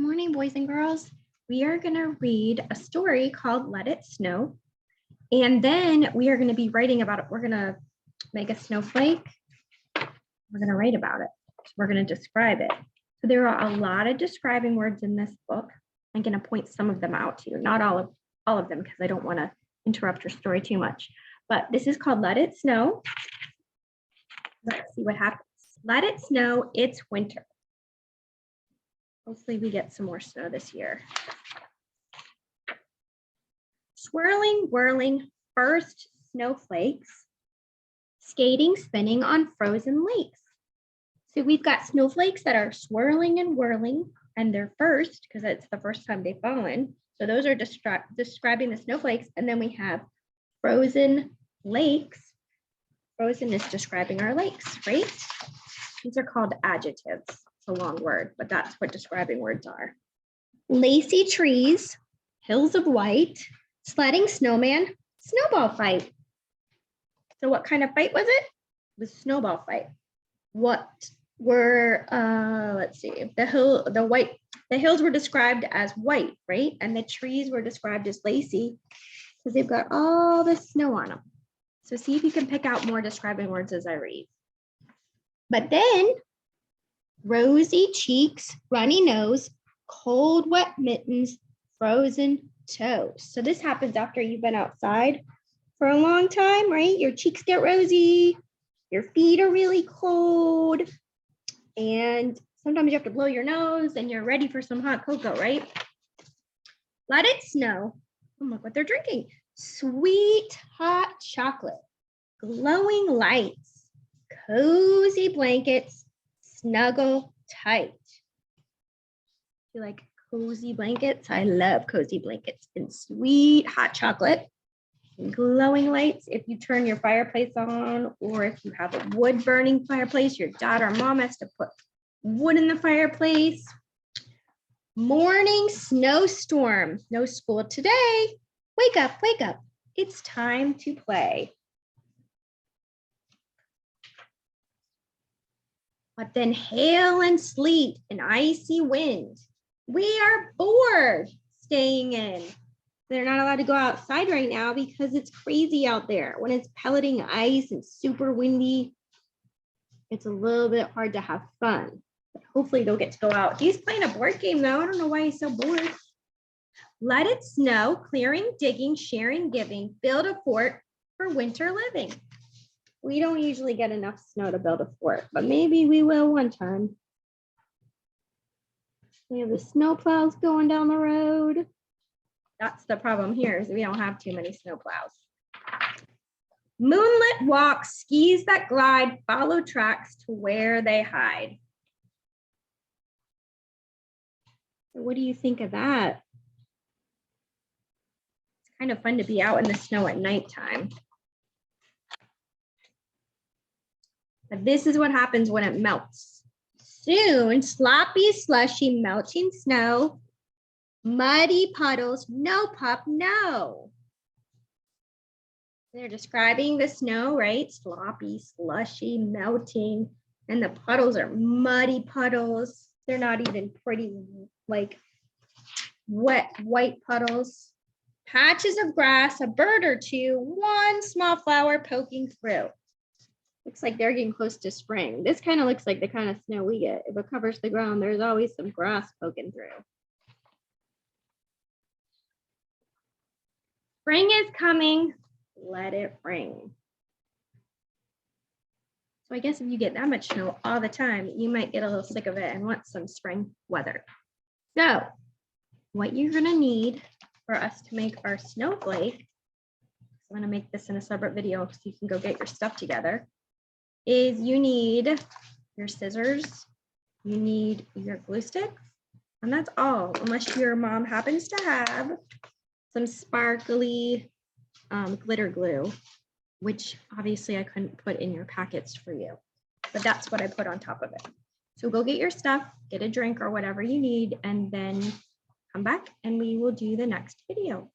Good morning, boys and girls. We are going to read a story called Let It Snow. And then we are going to be writing about it. We're going to make a snowflake. We're going to write about it. So we're going to describe it. So there are a lot of describing words in this book. I'm going to point some of them out to you, not all of them, because I don't want to interrupt your story too much. But this is called Let It Snow. Let's see what happens. Let it snow, it's winter. Hopefully we get some more snow this year. Swirling, whirling, first snowflakes, skating, spinning on frozen lakes. So we've got snowflakes that are swirling and whirling, and they're first because it's the first time they've fallen. So those are describing the snowflakes. And then we have frozen lakes. Frozen is describing our lakes, right? These are called adjectives. It's a long word, but that's what describing words are. Lacy trees, hills of white, sledding snowman, snowball fight. So what kind of fight was it? It was a snowball fight. What were, let's see, the hills were described as white, right? And the trees were described as lacy because they've got all the snow on them. So see if you can pick out more describing words as I read. But then, rosy cheeks, runny nose, cold wet mittens, frozen toes. So this happens after you've been outside for a long time, right? Your cheeks get rosy, your feet are really cold, and sometimes you have to blow your nose and you're ready for some hot cocoa, right? Let it snow. Oh, look what they're drinking. Sweet hot chocolate, glowing lights, cozy blankets, snuggle tight. You like cozy blankets? I love cozy blankets and sweet hot chocolate and glowing lights. If you turn your fireplace on, or if you have a wood burning fireplace, your dad or mom has to put wood in the fireplace. Morning snowstorm. No school today. Wake up, wake up. It's time to play. But then hail and sleet and icy wind. We are bored staying in. They're not allowed to go outside right now because it's crazy out there. When it's pelleting ice and super windy, it's a little bit hard to have fun. But hopefully they'll get to go out. He's playing a board game though. I don't know why he's so bored. Let it snow, clearing, digging, sharing, giving, build a fort for winter living. We don't usually get enough snow to build a fort, but maybe we will one time. We have the snow plows going down the road. That's the problem here, is we don't have too many snow plows. Moonlit walks, skis that glide, follow tracks to where they hide. What do you think of that? It's kind of fun to be out in the snow at nighttime. But this is what happens when it melts. Soon, sloppy, slushy, melting snow, muddy puddles, no pup, no. They're describing the snow, right? Sloppy, slushy, melting, and the puddles are muddy puddles. They're not even pretty, like wet, white puddles. Patches of grass, a bird or two, one small flower poking through. Looks like they're getting close to spring. This kind of looks like the kind of snow we get. If it covers the ground, there's always some grass poking through. Spring is coming. Let it ring. So I guess if you get that much snow all the time, you might get a little sick of it and want some spring weather. So what you're going to need for us to make our snowflake, I'm going to make this in a separate video so you can go get your stuff together, is you need your scissors, you need your glue stick, and that's all, unless your mom happens to have some sparkly glitter glue, which obviously I couldn't put in your packets for you, but that's what I put on top of it. So go get your stuff, get a drink or whatever you need, and then come back and we will do the next video.